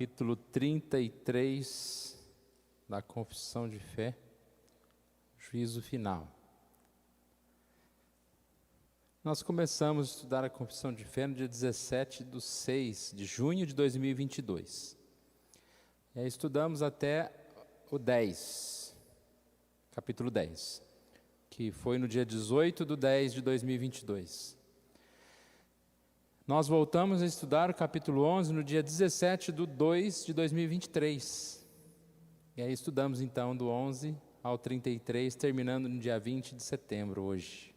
capítulo 33 da Confissão de Fé, juízo final. Nós começamos a estudar a Confissão de Fé no dia 17 de 6 de junho de 2022. E aí estudamos até o 10, capítulo 10, que foi no dia 18 de 10 de 2022. Nós voltamos a estudar o capítulo 11 no dia 17 de 2 de 2023. E aí estudamos então do 11 ao 33, terminando no dia 20 de setembro hoje.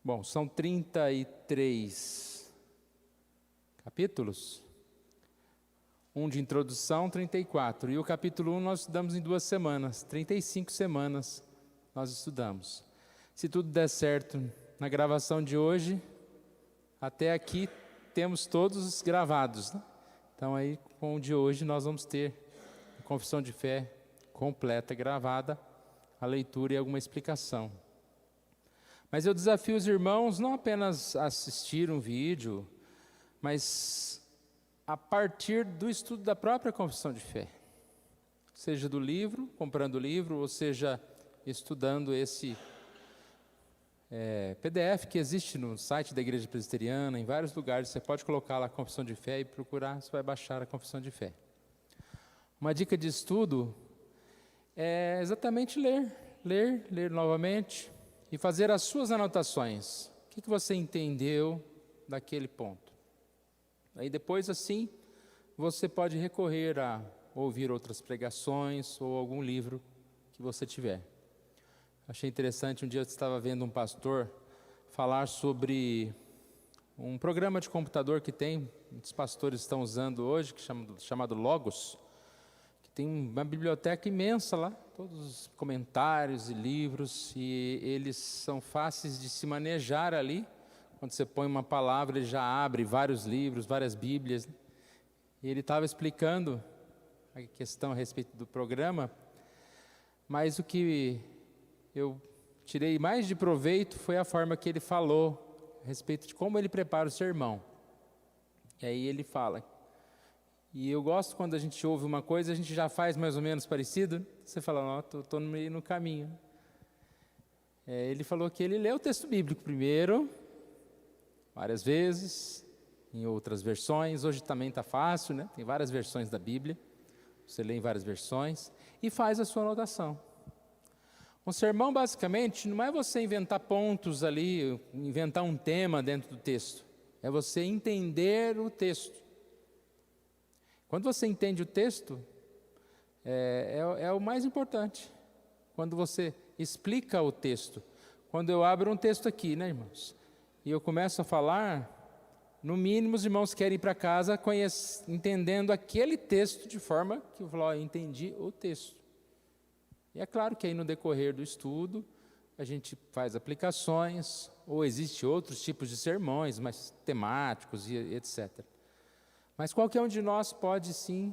Bom, são 33 capítulos, um de introdução, 34, e o capítulo 1 nós estudamos em 2 semanas, 35 semanas nós estudamos. Se tudo der certo na gravação de hoje, até aqui temos todos gravados, né? Então aí com o de hoje nós vamos ter a confissão de fé completa, gravada, a leitura e alguma explicação. Mas eu desafio os irmãos não apenas a assistir um vídeo, mas a partir do estudo da própria confissão de fé. Seja do livro, comprando o livro, ou seja, estudando esse PDF que existe no site da Igreja Presbiteriana, em vários lugares. Você pode colocar lá a confissão de fé e procurar, você vai baixar a confissão de fé. Uma dica de estudo é exatamente ler novamente, e fazer as suas anotações. O que você entendeu daquele ponto? Aí depois, assim, você pode recorrer a ouvir outras pregações ou algum livro que você tiver. Achei interessante, um dia eu estava vendo um pastor falar sobre um programa de computador que tem, muitos pastores estão usando hoje, chamado Logos, que tem uma biblioteca imensa lá, todos os comentários e livros, e eles são fáceis de se manejar ali. Quando você põe uma palavra, ele já abre vários livros, várias bíblias. E ele estava explicando a questão a respeito do programa, mas o que eu tirei mais de proveito foi a forma que ele falou a respeito de como ele prepara o sermão. E aí ele fala, e eu gosto quando a gente ouve uma coisa, a gente já faz mais ou menos parecido, você fala, ó, estou meio no caminho. Ele falou que ele lê o texto bíblico primeiro, várias vezes, em outras versões. Hoje também está fácil, né? Tem várias versões da Bíblia, você lê em várias versões, e faz a sua anotação. Um sermão, basicamente, não é você inventar pontos ali, inventar um tema dentro do texto. É você entender o texto. Quando você entende o texto, é o mais importante. Quando você explica o texto. Quando eu abro um texto aqui, né, irmãos? E eu começo a falar, no mínimo os irmãos querem ir para casa entendendo aquele texto de forma que eu falo, entendi o texto. E é claro que aí no decorrer do estudo, a gente faz aplicações, ou existem outros tipos de sermões, mais temáticos e etc. Mas qualquer um de nós pode sim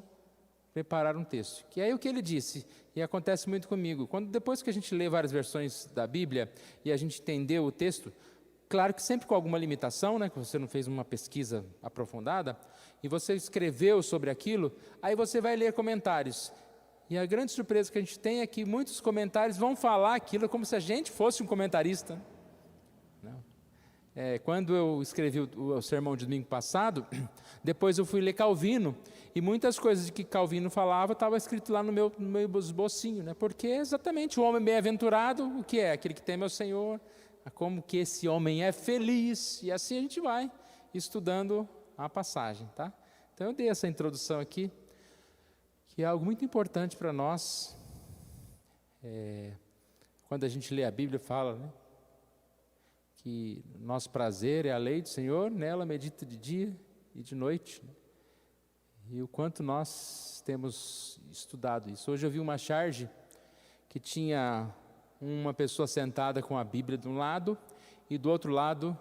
preparar um texto. Que é o que ele disse, e acontece muito comigo. Depois que a gente lê várias versões da Bíblia e a gente entendeu o texto, claro que sempre com alguma limitação, né, que você não fez uma pesquisa aprofundada, e você escreveu sobre aquilo, aí você vai ler comentários. E a grande surpresa que a gente tem é que muitos comentários vão falar aquilo como se a gente fosse um comentarista. Não. Quando eu escrevi o sermão de domingo passado, depois eu fui ler Calvino, e muitas coisas que Calvino falava estava escrito lá no meu esbocinho, né? Porque exatamente o homem bem-aventurado, o que é? Aquele que teme ao Senhor, como que esse homem é feliz, e assim a gente vai estudando a passagem, tá? Então eu dei essa introdução aqui, que é algo muito importante para nós. Quando a gente lê a Bíblia, fala, né, que nosso prazer é a lei do Senhor, nela medita de dia e de noite, né? E o quanto nós temos estudado isso. Hoje eu vi uma charge que tinha uma pessoa sentada com a Bíblia de um lado e do outro lado,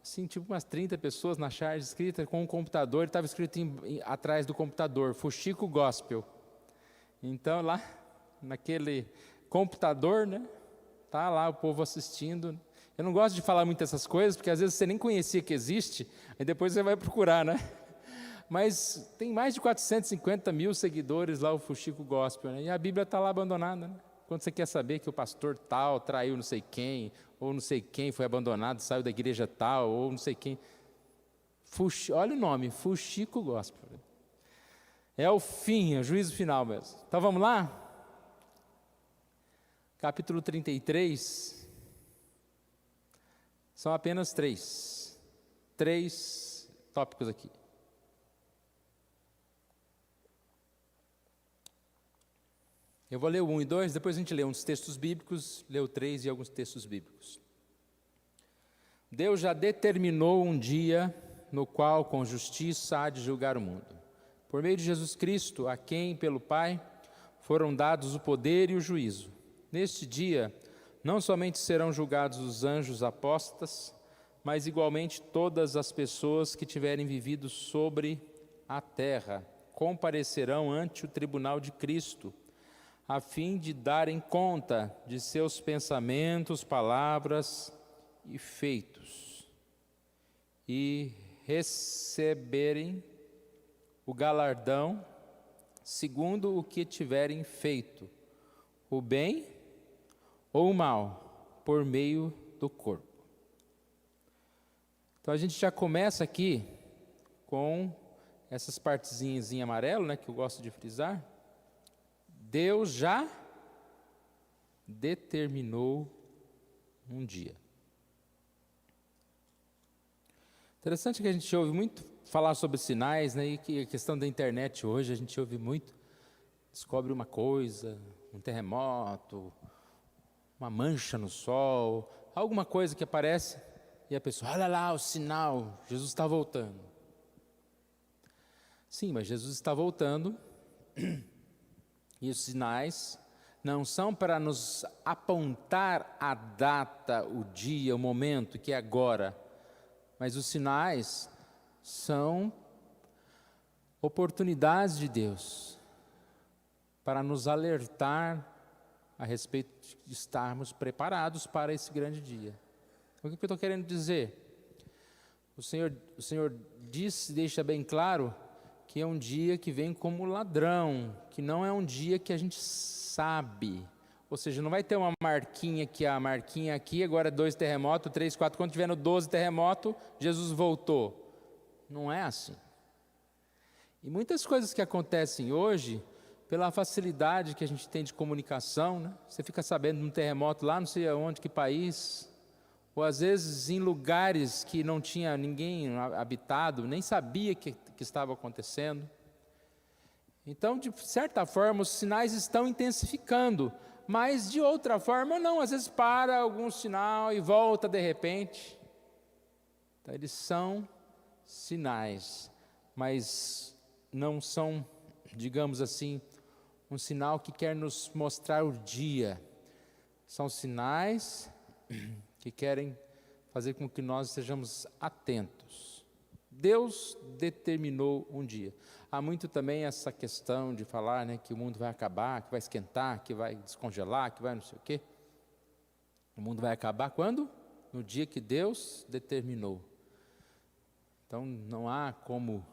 assim, tipo umas 30 pessoas na charge escrita com um computador, estava escrito atrás do computador, Fuxico Gospel. Então lá, naquele computador, né, tá lá o povo assistindo. Eu não gosto de falar muito essas coisas, porque às vezes você nem conhecia que existe, aí depois você vai procurar, né? Mas tem mais de 450 mil seguidores lá, o Fuxico Gospel, né? E a Bíblia está lá abandonada, né? Quando você quer saber que o pastor tal traiu não sei quem, ou não sei quem foi abandonado, saiu da igreja tal, ou não sei quem. Olha o nome, Fuxico Gospel. É o fim, é o juízo final mesmo. Então vamos lá? Capítulo 33. São apenas três tópicos aqui. Eu vou ler o 1 e 2, depois a gente lê uns textos bíblicos, lê o 3 e alguns textos bíblicos. Deus já determinou um dia no qual com justiça há de julgar o mundo. Por meio de Jesus Cristo, a quem, pelo Pai, foram dados o poder e o juízo. Neste dia, não somente serão julgados os anjos apóstatas, mas igualmente todas as pessoas que tiverem vivido sobre a terra comparecerão ante o tribunal de Cristo, a fim de darem conta de seus pensamentos, palavras e feitos, e receberem o galardão segundo o que tiverem feito, o bem ou o mal, por meio do corpo. Então a gente já começa aqui com essas partezinhas em amarelo, né, que eu gosto de frisar. Deus já determinou um dia. Interessante que a gente ouve muito falar sobre sinais, né? E que a questão da internet hoje a gente ouve muito. Descobre uma coisa, um terremoto, uma mancha no sol, alguma coisa que aparece e a pessoa, olha lá o sinal, Jesus está voltando. Sim, mas Jesus está voltando. E os sinais não são para nos apontar a data, o dia, o momento, que é agora. Mas os sinais são oportunidades de Deus para nos alertar a respeito de estarmos preparados para esse grande dia. O que eu estou querendo dizer? O Senhor deixa bem claro que é um dia que vem como ladrão, que não é um dia que a gente sabe. Ou seja, não vai ter uma marquinha que a marquinha aqui, agora 2 terremotos, 3, 4, quando tiver no 12 terremoto, Jesus voltou. Não é assim. E muitas coisas que acontecem hoje, pela facilidade que a gente tem de comunicação, né? Você fica sabendo de um terremoto lá, não sei aonde, que país, ou às vezes em lugares que não tinha ninguém habitado, nem sabia que estava acontecendo. Então, de certa forma, os sinais estão intensificando, mas de outra forma não, às vezes para algum sinal e volta de repente. Então, eles são sinais, mas não são, digamos assim, um sinal que quer nos mostrar o dia. São sinais que querem fazer com que nós estejamos atentos. Deus determinou um dia. Há muito também essa questão de falar, né, que o mundo vai acabar, que vai esquentar, que vai descongelar, que vai não sei o quê. O mundo vai acabar quando? No dia que Deus determinou. Então não há como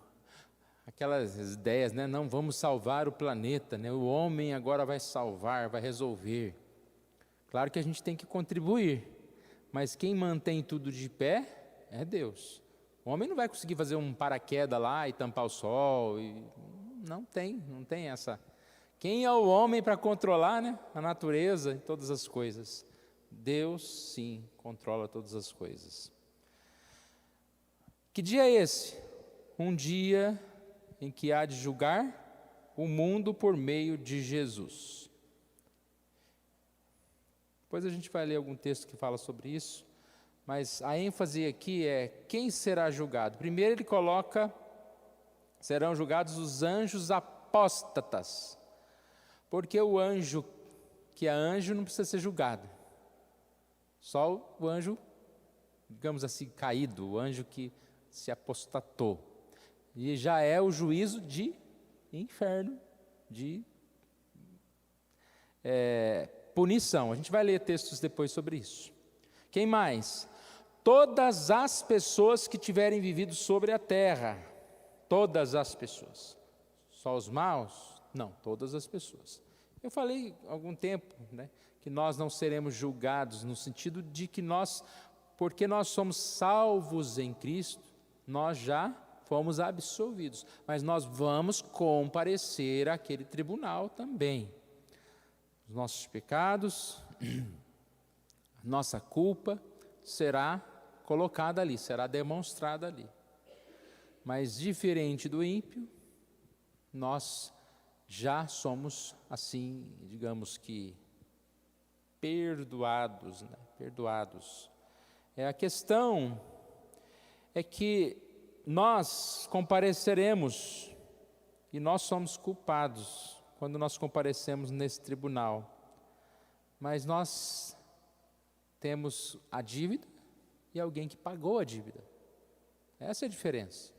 aquelas ideias, né, não vamos salvar o planeta, né, o homem agora vai salvar, vai resolver. Claro que a gente tem que contribuir, mas quem mantém tudo de pé é Deus. O homem não vai conseguir fazer um paraquedas lá e tampar o sol. Não tem essa. Quem é o homem para controlar, né, a natureza e todas as coisas? Deus, sim, controla todas as coisas. Que dia é esse? Um dia em que há de julgar o mundo por meio de Jesus. Depois a gente vai ler algum texto que fala sobre isso. Mas a ênfase aqui é quem será julgado. Primeiro ele coloca, serão julgados os anjos apóstatas. Porque o anjo que é anjo não precisa ser julgado. Só o anjo, digamos assim, caído, o anjo que se apostatou. E já é o juízo de inferno, de punição. A gente vai ler textos depois sobre isso. Quem mais? Todas as pessoas que tiverem vivido sobre a terra. todas as pessoas. Só os maus? Não, todas as pessoas. Eu falei há algum tempo, né, que nós não seremos julgados no sentido de que porque nós somos salvos em Cristo, nós já fomos absolvidos. Mas nós vamos comparecer àquele tribunal também. Os nossos pecados, nossa culpa será colocada ali, será demonstrada ali. Mas diferente do ímpio, nós já somos, assim, digamos que, perdoados, né? Perdoados. A questão é que nós compareceremos, e nós somos culpados quando nós comparecemos nesse tribunal. Mas nós temos a dívida e alguém que pagou a dívida. Essa é a diferença.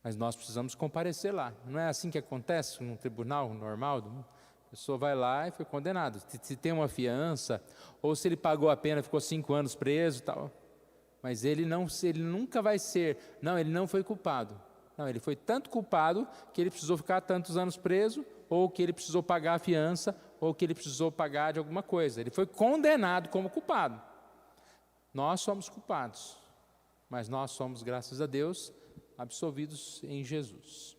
Mas nós precisamos comparecer lá. Não é assim que acontece num tribunal normal? A pessoa vai lá e foi condenado. Se tem uma fiança, ou se ele pagou a pena, ficou 5 anos preso e tal. Mas ele nunca vai ser. Não, ele não foi culpado. Não, ele foi tanto culpado que ele precisou ficar tantos anos preso, ou que ele precisou pagar a fiança, ou que ele precisou pagar de alguma coisa. Ele foi condenado como culpado. Nós somos culpados, mas nós somos, graças a Deus, absolvidos em Jesus.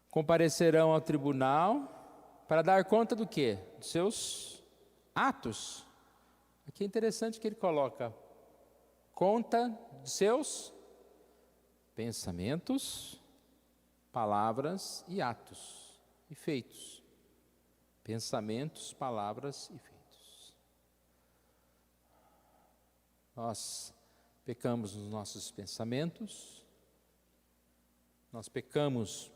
Comparecerão ao tribunal para dar conta do quê? De seus atos. Aqui é interessante que ele coloca conta de seus pensamentos, palavras e atos e feitos. Pensamentos, palavras e feitos. Nós pecamos nos nossos pensamentos, nós pecamos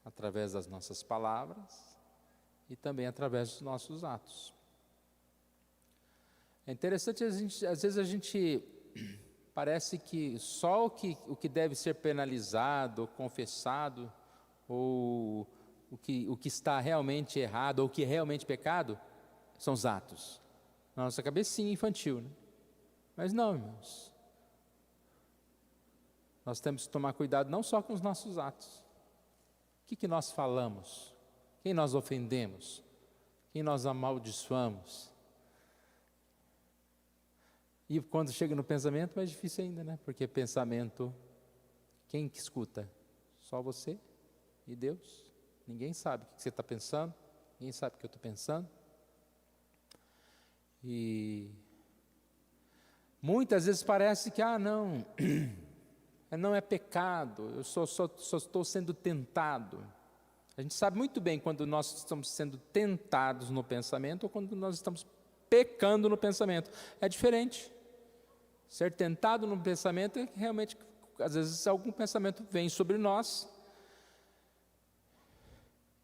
através das nossas palavras e também através dos nossos atos. É interessante, às vezes a gente parece que só o que deve ser penalizado, ou confessado, ou o que está realmente errado, ou o que é realmente pecado, são os atos. Na nossa cabecinha infantil, né? Mas não, irmãos. Nós temos que tomar cuidado não só com os nossos atos. O que nós falamos? Quem nós ofendemos? Quem nós amaldiçoamos? E quando chega no pensamento, mais difícil ainda, né? Porque pensamento, quem que escuta? Só você e Deus. Ninguém sabe o que você está pensando, ninguém sabe o que eu estou pensando. E muitas vezes parece que, não é pecado, eu só estou sendo tentado. A gente sabe muito bem quando nós estamos sendo tentados no pensamento ou quando nós estamos pecando no pensamento. É diferente. Ser tentado no pensamento é realmente, às vezes, algum pensamento vem sobre nós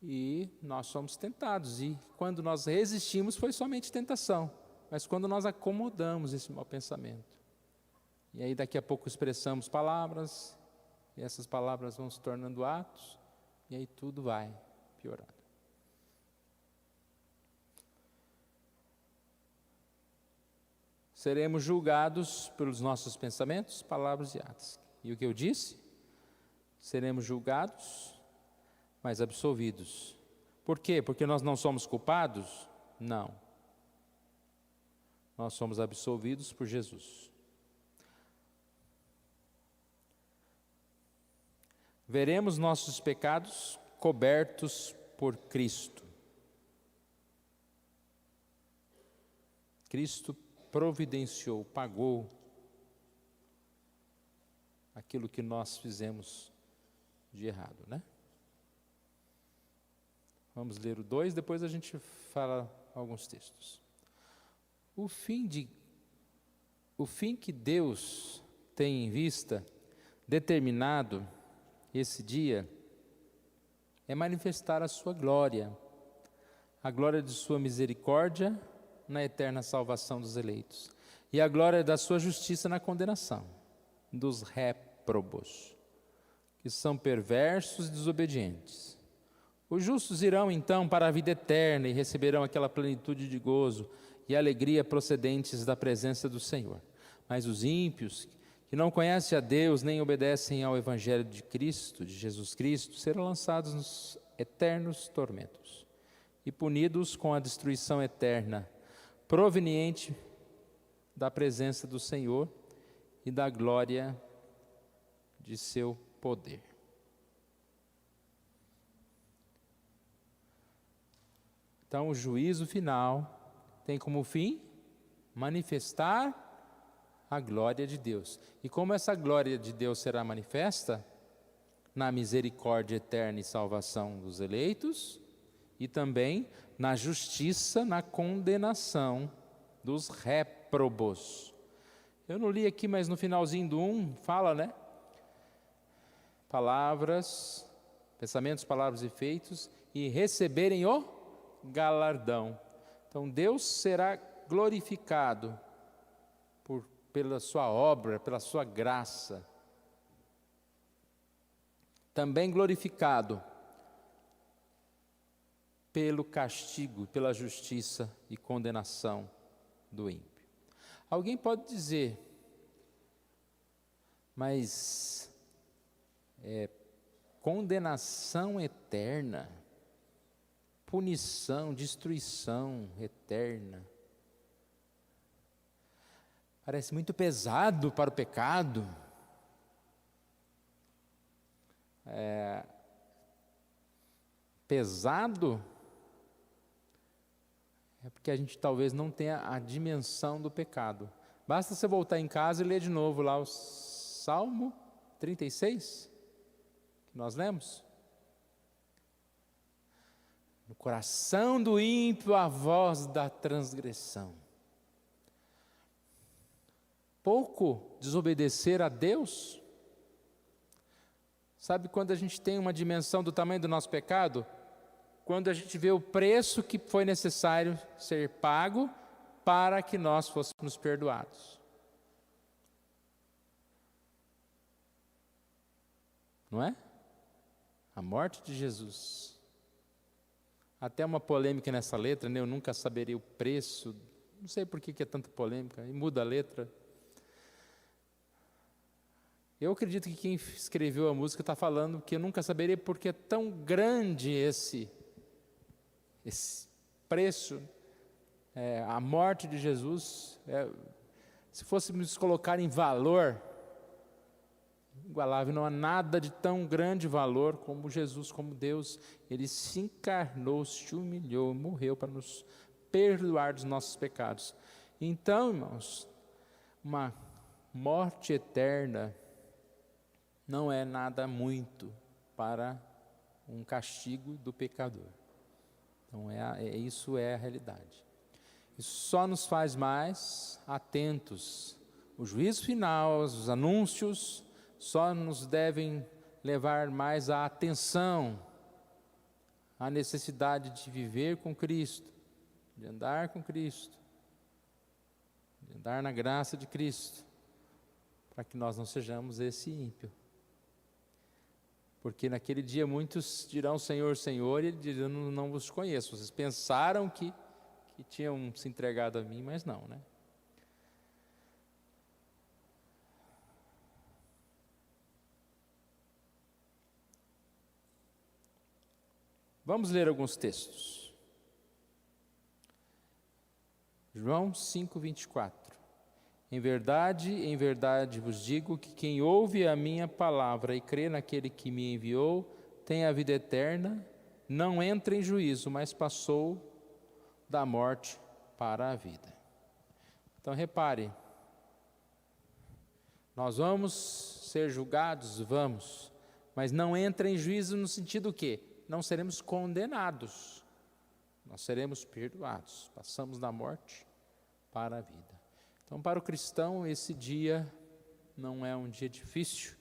e nós somos tentados. E quando nós resistimos, foi somente tentação. Mas quando nós acomodamos esse mau pensamento, e aí daqui a pouco expressamos palavras, e essas palavras vão se tornando atos, e aí tudo vai piorando. Seremos julgados pelos nossos pensamentos, palavras e atos. E o que eu disse? Seremos julgados, mas absolvidos. Por quê? Porque nós não somos culpados? Não. Nós somos absolvidos por Jesus. Veremos nossos pecados cobertos por Cristo. Cristo providenciou, pagou aquilo que nós fizemos de errado, né? Vamos ler o 2, depois a gente fala alguns textos. O fim que Deus tem em vista, determinado esse dia, é manifestar a sua glória, a glória de sua misericórdia na eterna salvação dos eleitos, e a glória da sua justiça na condenação dos réprobos, que são perversos e desobedientes. Os justos irão então para a vida eterna e receberão aquela plenitude de gozo e alegria procedentes da presença do Senhor. Mas os ímpios, que não conhecem a Deus nem obedecem ao Evangelho de Cristo, de Jesus Cristo, serão lançados nos eternos tormentos e punidos com a destruição eterna, proveniente da presença do Senhor e da glória de seu poder. Então, o juízo final tem como fim manifestar a glória de Deus. E como essa glória de Deus será manifesta? Na misericórdia eterna e salvação dos eleitos, e também na justiça, na condenação dos réprobos. Eu não li aqui, mas no finalzinho do 1 fala, né? Palavras, pensamentos, palavras e feitos, e receberem o galardão. Então Deus será glorificado pela sua obra, pela sua graça. Também glorificado pelo castigo, pela justiça e condenação do ímpio. Alguém pode dizer, mas condenação eterna, punição, destruição eterna, parece muito pesado para o pecado. Pesado é porque a gente talvez não tenha a dimensão do pecado. Basta você voltar em casa e ler de novo lá o Salmo 36, que nós lemos. No coração do ímpio a voz da transgressão. Pouco desobedecer a Deus. Sabe quando a gente tem uma dimensão do tamanho do nosso pecado? Quando a gente vê o preço que foi necessário ser pago para que nós fôssemos perdoados. Não é? A morte de Jesus. Até uma polêmica nessa letra, né? Eu nunca saberia o preço. Não sei por que é tanta polêmica. E muda a letra. Eu acredito que quem escreveu a música está falando que eu nunca saberia porque é tão grande esse preço, a morte de Jesus. Se fôssemos colocar em valor, igualável, não há nada de tão grande valor como Jesus, como Deus. Ele se encarnou, se humilhou, morreu para nos perdoar dos nossos pecados. Então, irmãos, uma morte eterna não é nada muito para um castigo do pecador. Então, isso é a realidade. Isso só nos faz mais atentos. O juízo final, os anúncios, só nos devem levar mais à atenção, à necessidade de viver com Cristo, de andar com Cristo, de andar na graça de Cristo, para que nós não sejamos esse ímpio. Porque naquele dia muitos dirão Senhor, Senhor, e ele dirá, não vos conheço. Vocês pensaram que tinham se entregado a mim, mas não, né? Vamos ler alguns textos. João 5:24. Em verdade vos digo que quem ouve a minha palavra e crê naquele que me enviou, tem a vida eterna, não entra em juízo, mas passou da morte para a vida. Então repare, nós vamos ser julgados? Vamos, mas não entra em juízo no sentido que não seremos condenados, nós seremos perdoados, passamos da morte para a vida. Então, para o cristão, esse dia não é um dia difícil,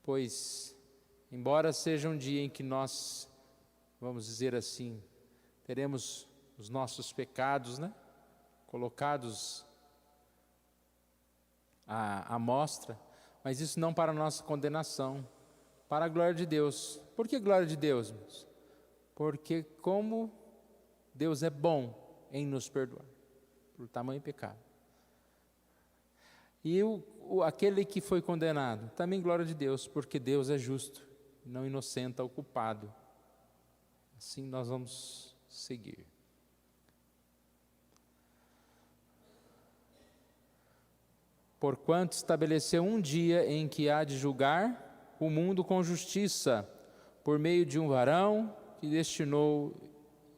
pois, embora seja um dia em que nós, vamos dizer assim, teremos os nossos pecados, né, colocados à mostra, mas isso não para a nossa condenação, para a glória de Deus. Por que glória de Deus, irmãos? Porque como Deus é bom em nos perdoar. por tamanho pecado. E aquele que foi condenado, também glória de Deus, porque Deus é justo, não inocenta o culpado. Assim nós vamos seguir. Porquanto estabeleceu um dia em que há de julgar o mundo com justiça, por meio de um varão que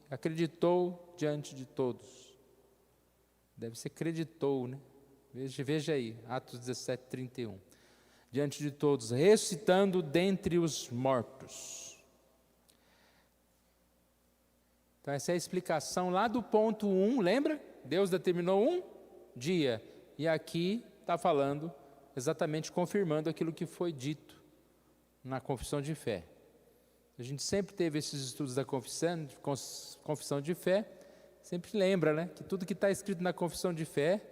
acreditou diante de todos. Deve ser acreditou, né? Veja aí, Atos 17, 31. Diante de todos, ressuscitando dentre os mortos. Então essa é a explicação lá do ponto 1, lembra? Deus determinou um dia, e aqui está falando, exatamente confirmando aquilo que foi dito na confissão de fé. A gente sempre teve esses estudos da confissão de fé, sempre lembra, né, que tudo que está escrito na confissão de fé,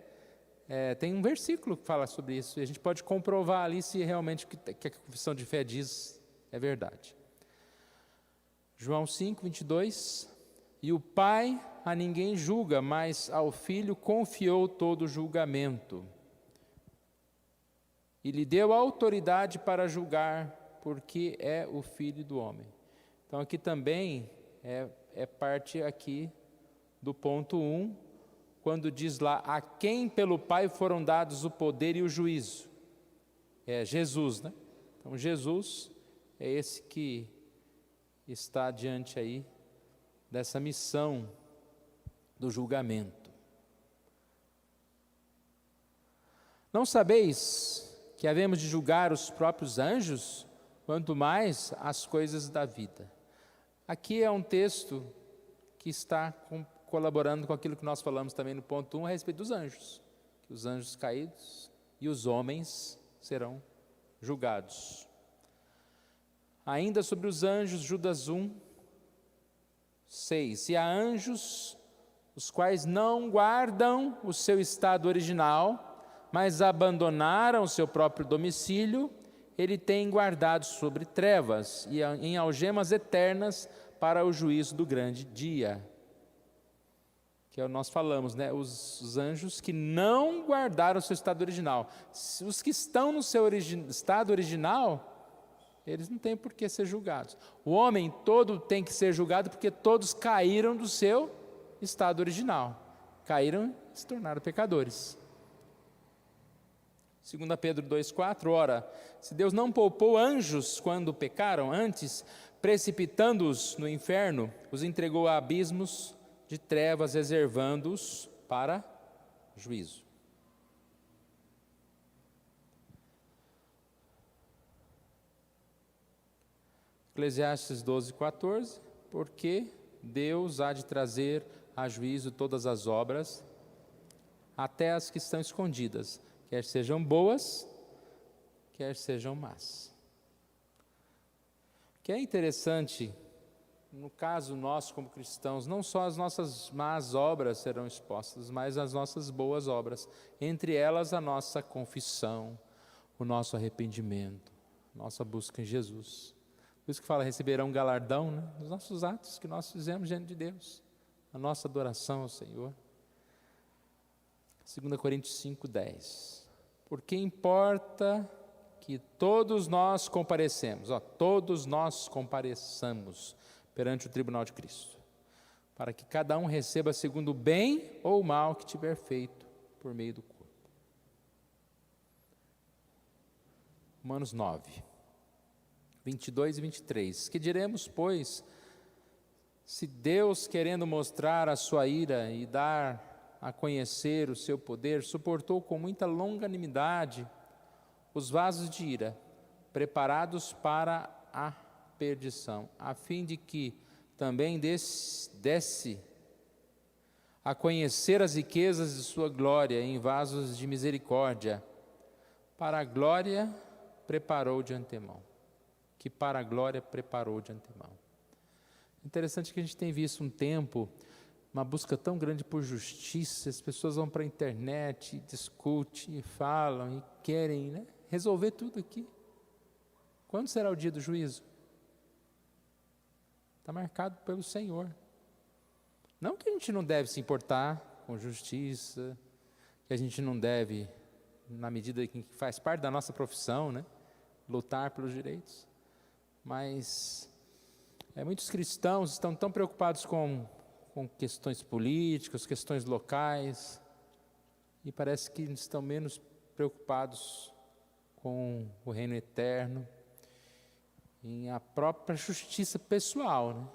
tem um versículo que fala sobre isso, e a gente pode comprovar ali se realmente o que a confissão de fé diz é verdade. João 5, 22, e o Pai a ninguém julga, mas ao Filho confiou todo o julgamento. E lhe deu autoridade para julgar, porque é o Filho do homem. Então aqui também é parte aqui do ponto 1, quando diz lá, a quem pelo Pai foram dados o poder e o juízo. É Jesus, né? Então Jesus é esse que está diante aí dessa missão do julgamento. Não sabeis que havemos de julgar os próprios anjos, quanto mais as coisas da vida. Aqui é um texto que está colaborando com aquilo que nós falamos também no ponto 1 a respeito dos anjos, que os anjos caídos e os homens serão julgados. Ainda sobre os anjos, Judas 1, 6. E há anjos os quais não guardam o seu estado original, mas abandonaram o seu próprio domicílio, ele tem guardado sobre trevas e em algemas eternas para o juízo do grande dia. Que é o que nós falamos, né? Os anjos que não guardaram o seu estado original. Os que estão no seu estado original, eles não têm por que ser julgados. O homem todo tem que ser julgado porque todos caíram do seu estado original. Caíram e se tornaram pecadores. 2 Pedro 2,4, ora, se Deus não poupou anjos quando pecaram, antes, precipitando-os no inferno, os entregou a abismos de trevas, reservando-os para juízo. Eclesiastes 12,14, porque Deus há de trazer a juízo todas as obras, até as que estão escondidas, quer sejam boas, quer sejam más. O que é interessante, no caso nós como cristãos, não só as nossas más obras serão expostas, mas as nossas boas obras, entre elas a nossa confissão, o nosso arrependimento, nossa busca em Jesus. Por isso que fala, receberão um galardão, né, dos nossos atos que nós fizemos diante de Deus, a nossa adoração ao Senhor. 2 Coríntios 5:10. Porque importa que todos nós comparecemos, todos nós compareçamos perante o tribunal de Cristo, para que cada um receba segundo o bem ou o mal que tiver feito por meio do corpo. Romanos 9, 22 e 23. Que diremos, pois, se Deus, querendo mostrar a sua ira e dar a conhecer o seu poder, suportou com muita longanimidade os vasos de ira, preparados para a perdição, a fim de que também desse a conhecer as riquezas de sua glória em vasos de misericórdia, para a glória preparou de antemão, que para a glória preparou de antemão. Interessante que a gente tem visto um tempo, uma busca tão grande por justiça, as pessoas vão para a internet, discutem, e falam, e querem, né, resolver tudo aqui. Quando será o dia do juízo? Está marcado pelo Senhor. Não que a gente não deve se importar com justiça, que a gente não deve, na medida que faz parte da nossa profissão, né, lutar pelos direitos. Mas muitos cristãos estão tão preocupados com questões políticas, questões locais, e parece que estão menos preocupados com o reino eterno, em a própria justiça pessoal, né?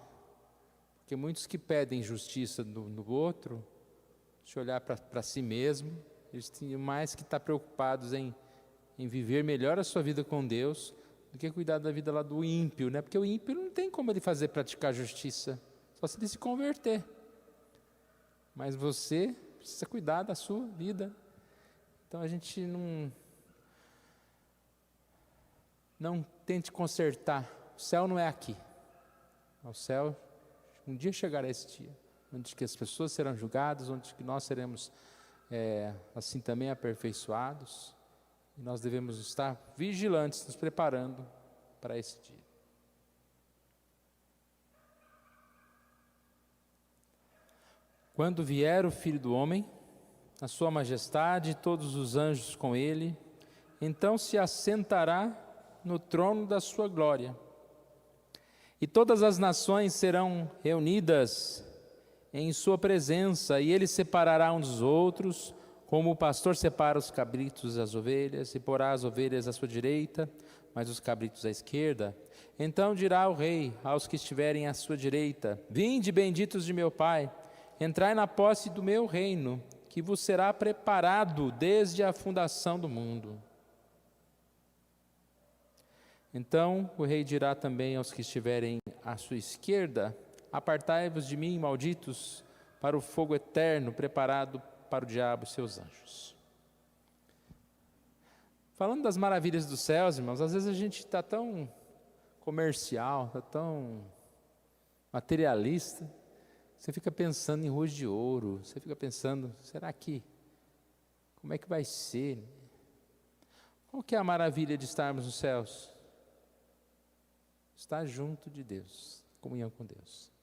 Porque muitos que pedem justiça no outro, se olhar para si mesmo, eles têm mais que estar preocupados em viver melhor a sua vida com Deus, do que cuidar da vida lá do ímpio, né? Porque o ímpio não tem como ele praticar justiça, só se ele se converter. Mas você precisa cuidar da sua vida. Então a gente não tente consertar. O céu não é aqui. O céu, um dia chegará esse dia, onde que as pessoas serão julgadas, onde que nós seremos assim também aperfeiçoados. E nós devemos estar vigilantes, nos preparando para esse dia. Quando vier o Filho do Homem, a sua majestade e todos os anjos com ele, então se assentará no trono da sua glória. E todas as nações serão reunidas em sua presença, e ele separará uns dos outros, como o pastor separa os cabritos das ovelhas, e porá as ovelhas à sua direita, mas os cabritos à esquerda. Então dirá o rei aos que estiverem à sua direita: Vinde, benditos de meu Pai, entrai na posse do meu reino, que vos será preparado desde a fundação do mundo. Então o rei dirá também aos que estiverem à sua esquerda: Apartai-vos de mim, malditos, para o fogo eterno preparado para o diabo e seus anjos. Falando das maravilhas dos céus, irmãos, às vezes a gente está tão comercial, está tão materialista, você fica pensando em ruas de ouro, você fica pensando, será que, como é que vai ser? Qual que é a maravilha de estarmos nos céus? Estar junto de Deus, comunhão com Deus.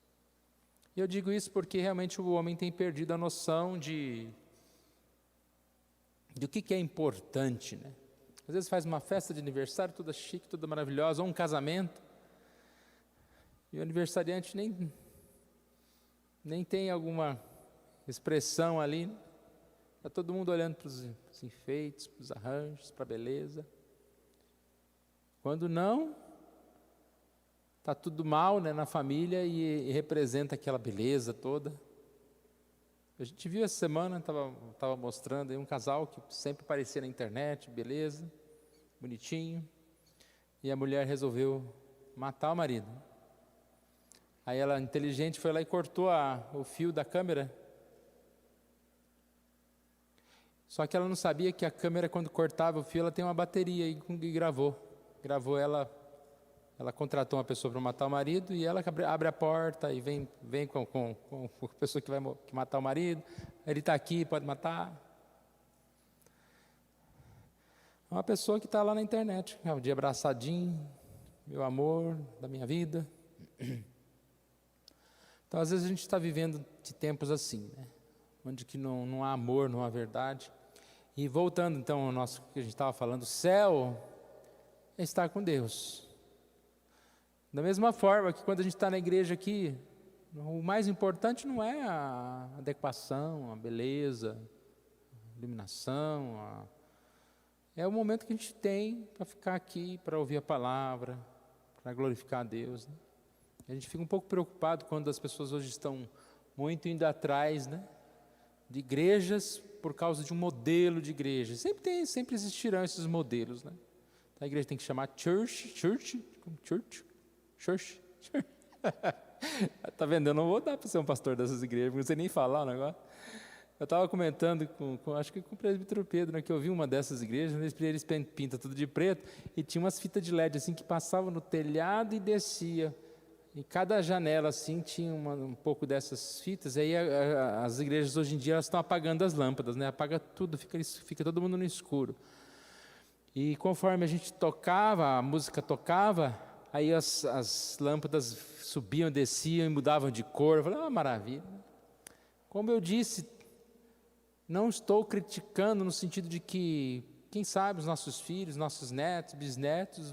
E eu digo isso porque realmente o homem tem perdido a noção de o que é importante, né? Às vezes faz uma festa de aniversário toda chique, toda maravilhosa, ou um casamento, e o aniversariante nem tem alguma expressão ali, né? Está todo mundo olhando para os enfeites, para os arranjos, para a beleza. Quando não, está tudo mal, né, na família e representa aquela beleza toda. A gente viu essa semana, estava mostrando aí um casal que sempre aparecia na internet, beleza, bonitinho, e a mulher resolveu matar o marido. Aí ela, inteligente, foi lá e cortou o fio da câmera. Só que ela não sabia que a câmera, quando cortava o fio, ela tem uma bateria e gravou. Gravou ela contratou uma pessoa para matar o marido, e ela abre a porta e vem com a pessoa que vai matar o marido. Ele está aqui, pode matar. É uma pessoa que está lá na internet, um dia abraçadinho, meu amor da minha vida. Então, às vezes a gente está vivendo de tempos assim, né? Onde que não há amor, não há verdade. E voltando então ao nosso que a gente estava falando, o céu é estar com Deus. Da mesma forma que quando a gente está na igreja aqui, o mais importante não é a adequação, a beleza, a iluminação, é o momento que a gente tem para ficar aqui, para ouvir a palavra, para glorificar a Deus, né? A gente fica um pouco preocupado quando as pessoas hoje estão muito indo atrás, né, de igrejas por causa de um modelo de igreja. Sempre existirão esses modelos, né? A igreja tem que chamar church. Tá vendo? Eu não vou dar para ser um pastor dessas igrejas, porque não sei nem falar o negócio. Eu estava comentando acho que com o presbítero Pedro, né, que eu vi uma dessas igrejas, eles pintam tudo de preto, e tinha umas fitas de LED assim, que passavam no telhado e descia. E cada janela assim tinha um pouco dessas fitas. E aí as igrejas hoje em dia elas estão apagando as lâmpadas, né? Apaga tudo, fica todo mundo no escuro. E conforme a gente tocava, a música tocava, aí as lâmpadas subiam, desciam e mudavam de cor. Eu falei, maravilha. Como eu disse, Não estou criticando no sentido de que, quem sabe, os nossos filhos, nossos netos, bisnetos,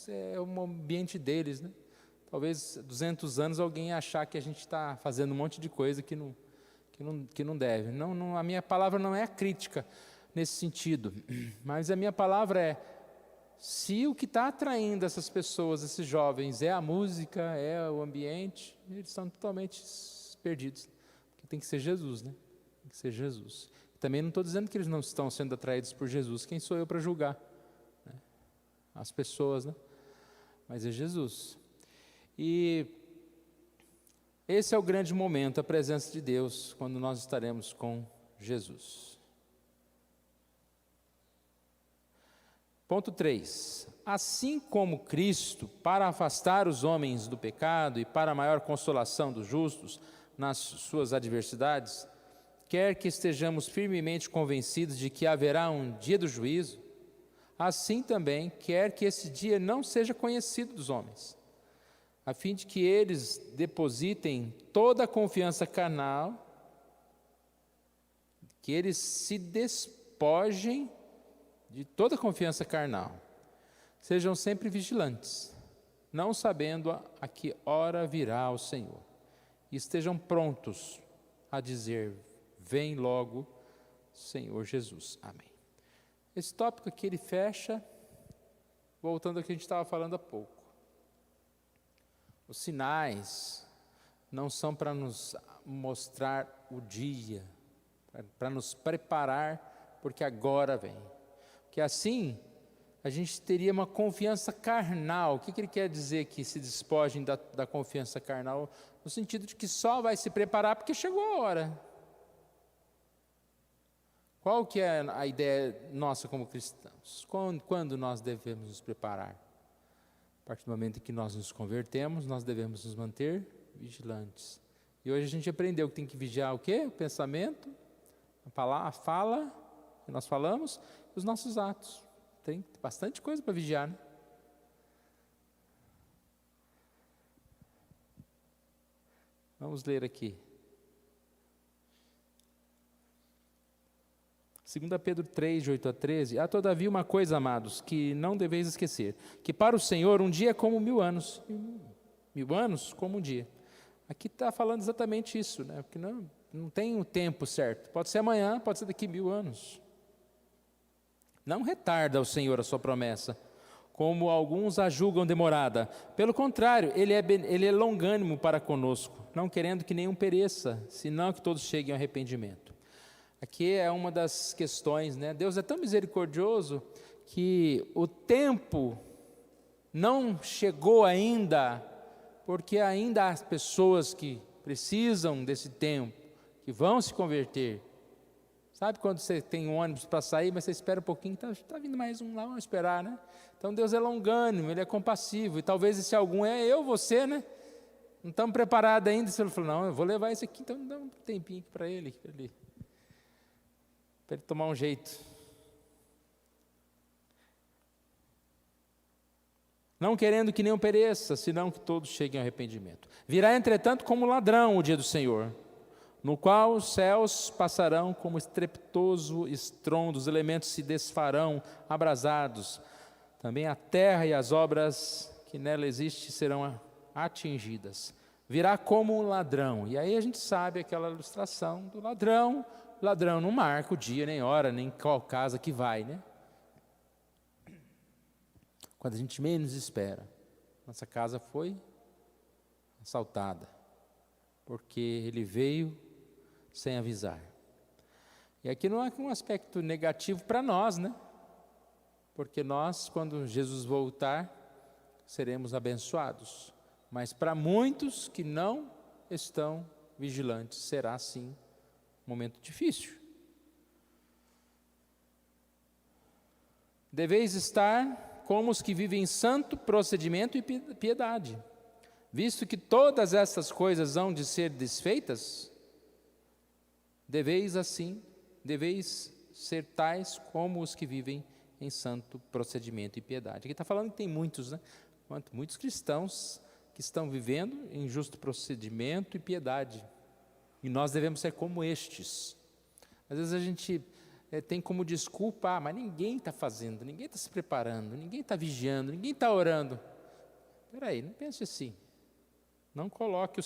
é o ambiente deles, né? Talvez 200 anos alguém achar que a gente está fazendo um monte de coisa que não deve. A minha palavra não é a crítica nesse sentido, mas a minha palavra é: se o que está atraindo essas pessoas, esses jovens, é a música, é o ambiente, eles estão totalmente perdidos. Porque tem que ser Jesus, né? Tem que ser Jesus. Também não estou dizendo que eles não estão sendo atraídos por Jesus. Quem sou eu para julgar, né? As pessoas, né? Mas é Jesus. E esse é o grande momento, a presença de Deus, quando nós estaremos com Jesus. Ponto 3. Assim como Cristo, para afastar os homens do pecado e para a maior consolação dos justos nas suas adversidades, quer que estejamos firmemente convencidos de que haverá um dia do juízo, assim também quer que esse dia não seja conhecido dos homens, a fim de que eles depositem toda a confiança carnal, que eles se despojem de toda a confiança carnal. Sejam sempre vigilantes, não sabendo a que hora virá o Senhor. E estejam prontos a dizer: vem logo, Senhor Jesus. Amém. Esse tópico aqui ele fecha, voltando ao que a gente estava falando há pouco. Os sinais não são para nos mostrar o dia, para nos preparar, porque agora vem. Porque assim, a gente teria uma confiança carnal. O que ele quer dizer que se despojem da confiança carnal? No sentido de que só vai se preparar porque chegou a hora. Qual que é a ideia nossa como cristãos? Quando nós devemos nos preparar? A partir do momento em que nós nos convertemos, nós devemos nos manter vigilantes. E hoje a gente aprendeu que tem que vigiar o quê? O pensamento, a fala que nós falamos, e os nossos atos. Tem bastante coisa para vigiar, né? Vamos ler aqui. 2 Pedro 3, de 8 a 13. Há todavia uma coisa, amados, que não deveis esquecer, que para o Senhor um dia é como 1000 anos. 1000 anos como um dia. Aqui está falando exatamente isso, né? Porque não tem o tempo certo. Pode ser amanhã, pode ser daqui 1000 anos. Não retarda o Senhor a sua promessa, como alguns a julgam demorada. Pelo contrário, Ele é longânimo para conosco, não querendo que nenhum pereça, senão que todos cheguem ao arrependimento. Aqui é uma das questões, né? Deus é tão misericordioso que o tempo não chegou ainda, porque ainda há pessoas que precisam desse tempo, que vão se converter. Sabe quando você tem um ônibus para sair, mas você espera um pouquinho, está vindo mais um lá, vamos esperar, né? Então Deus é longânimo, Ele é compassivo, e talvez esse algum é eu, você, né? Não estamos preparados ainda, você falou, não, eu vou levar esse aqui, então dá um tempinho para ele tomar um jeito. Não querendo que nenhum pereça, senão que todos cheguem ao arrependimento. Virá, entretanto, como ladrão o dia do Senhor, no qual os céus passarão como estrepitoso estrondo, os elementos se desfarão abrasados, também a terra e as obras que nela existem serão atingidas. Virá como um ladrão, e aí a gente sabe aquela ilustração do ladrão. O ladrão não marca o dia, nem hora, nem qual casa que vai, né? Quando a gente menos espera, nossa casa foi assaltada, porque ele veio sem avisar. E aqui não é um aspecto negativo para nós, né? Porque nós, quando Jesus voltar, seremos abençoados. Mas para muitos que não estão vigilantes, será sim um momento difícil. Deveis estar como os que vivem em santo procedimento e piedade, visto que todas essas coisas hão de ser desfeitas. Deveis ser tais como os que vivem em santo procedimento e piedade. Aqui está falando que tem muitos, né? Muitos cristãos que estão vivendo em justo procedimento e piedade. E nós devemos ser como estes. Às vezes a gente tem como desculpa, mas ninguém está fazendo, ninguém está se preparando, ninguém está vigiando, ninguém está orando. Espera aí, não pense assim. Não coloque o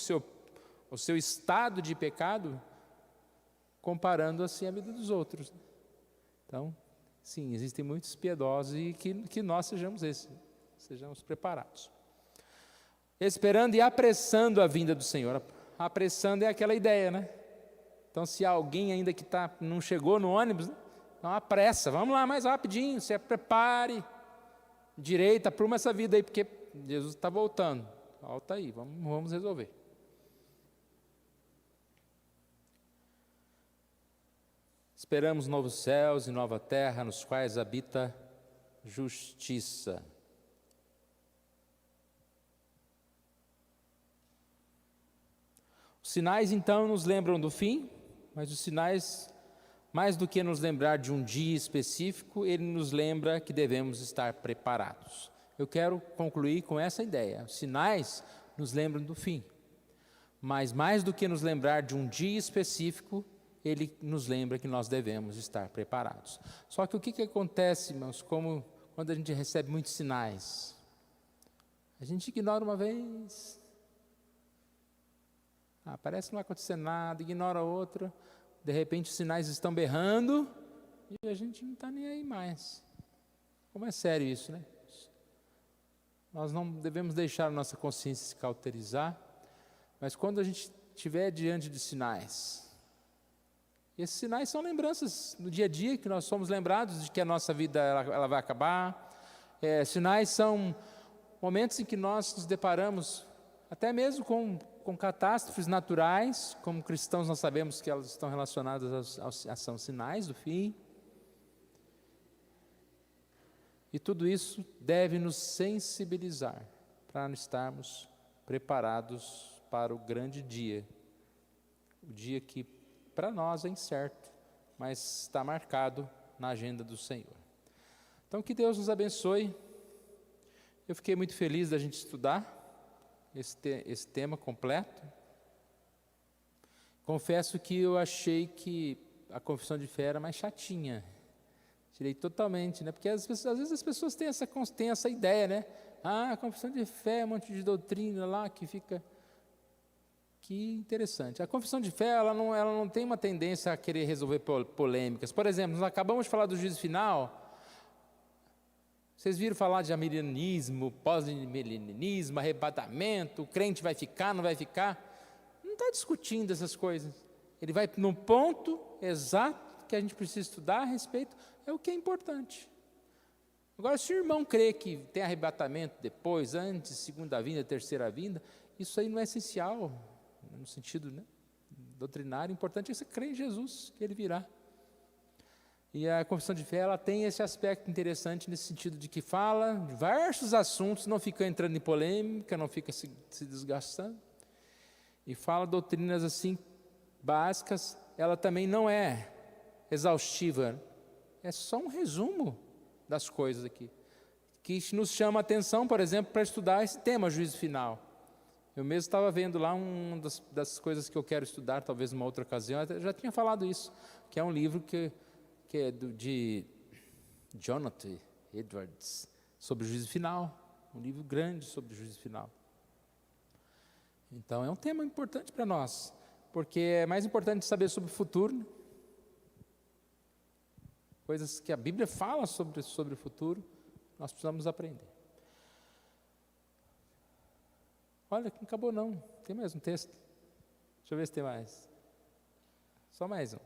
seu estado de pecado comparando assim a vida dos outros. Então, sim, existem muitos piedosos e que nós sejamos esses, sejamos preparados. Esperando e apressando a vinda do Senhor. Apressando é aquela ideia, né? Então, se alguém ainda que não chegou no ônibus, né? Não apressa, vamos lá mais rapidinho, se prepare, direita, apruma essa vida aí, porque Jesus está voltando. Volta aí, vamos resolver. Esperamos novos céus e nova terra, nos quais habita justiça. Os sinais, então, nos lembram do fim, mas os sinais, mais do que nos lembrar de um dia específico, ele nos lembra que devemos estar preparados. Eu quero concluir com essa ideia. Os sinais nos lembram do fim, mas mais do que nos lembrar de um dia específico, ele nos lembra que nós devemos estar preparados. Só que o que acontece, irmãos, como quando a gente recebe muitos sinais? A gente ignora uma vez, parece que não vai acontecer nada, ignora outra, de repente os sinais estão berrando e a gente não está nem aí mais. Como é sério isso, né? Nós não devemos deixar a nossa consciência se cauterizar, mas quando a gente estiver diante de sinais, esses sinais são lembranças no dia a dia, que nós somos lembrados de que a nossa vida ela vai acabar. Sinais são momentos em que nós nos deparamos até mesmo com catástrofes naturais. Como cristãos nós sabemos que elas estão relacionadas são sinais do fim. E tudo isso deve nos sensibilizar para estarmos preparados para o grande dia. O dia que para nós é incerto, mas está marcado na agenda do Senhor. Então que Deus nos abençoe. Eu fiquei muito feliz da gente estudar esse tema completo. Confesso que eu achei que a confissão de fé era mais chatinha. Tirei totalmente, né? Porque às vezes as pessoas têm essa ideia, né? A confissão de fé é um monte de doutrina lá que fica... Que interessante. A confissão de fé, ela não tem uma tendência a querer resolver polêmicas. Por exemplo, nós acabamos de falar do juízo final. Vocês viram falar de amilenialismo, pós-milenialismo, arrebatamento, o crente vai ficar, não vai ficar? Não está discutindo essas coisas. Ele vai no ponto exato que a gente precisa estudar a respeito, é o que é importante. Agora, se o irmão crê que tem arrebatamento depois, antes, segunda vinda, terceira vinda, isso aí não é essencial, no sentido, né, doutrinário. O importante é você crer em Jesus, que Ele virá. E a confissão de fé, ela tem esse aspecto interessante nesse sentido de que fala de diversos assuntos, não fica entrando em polêmica, não fica se desgastando, e fala doutrinas assim básicas. Ela também não é exaustiva, é só um resumo das coisas aqui, que nos chama a atenção, por exemplo, para estudar esse tema, juízo final. Eu mesmo estava vendo lá uma das coisas que eu quero estudar, talvez numa outra ocasião, eu já tinha falado isso, que é um livro que é de Jonathan Edwards, sobre o juízo final, um livro grande sobre o juízo final. Então é um tema importante para nós, porque é mais importante saber sobre o futuro, né? Coisas que a Bíblia fala sobre o futuro, nós precisamos aprender. Olha, não acabou não, tem mais um texto. Deixa eu ver se tem mais. Só mais um.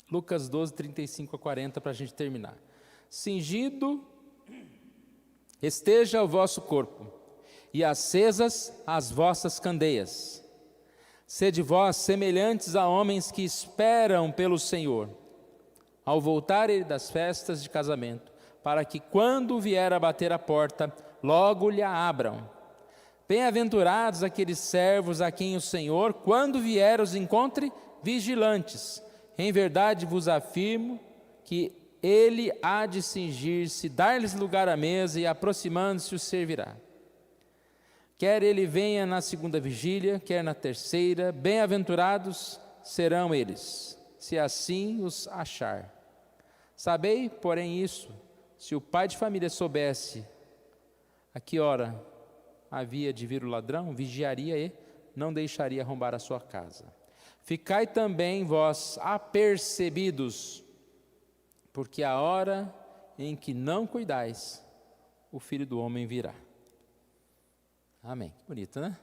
Lucas 12, 35 a 40, para a gente terminar. Cingido esteja o vosso corpo, e acesas as vossas candeias. Sede vós semelhantes a homens que esperam pelo Senhor, ao voltarem das festas de casamento, para que quando vier a bater a porta, logo lhe abram. Bem-aventurados aqueles servos a quem o Senhor, quando vier, os encontre vigilantes. Em verdade vos afirmo que ele há de cingir-se, dar-lhes lugar à mesa e, aproximando-se, os servirá. Quer ele venha na segunda vigília, quer na terceira, bem-aventurados serão eles, se assim os achar. Sabei, porém, isso: se o pai de família soubesse a que hora havia de vir o ladrão, vigiaria e não deixaria arrombar a sua casa. Ficai também vós apercebidos, porque a hora em que não cuidais, o Filho do Homem virá. Amém. Bonito, né?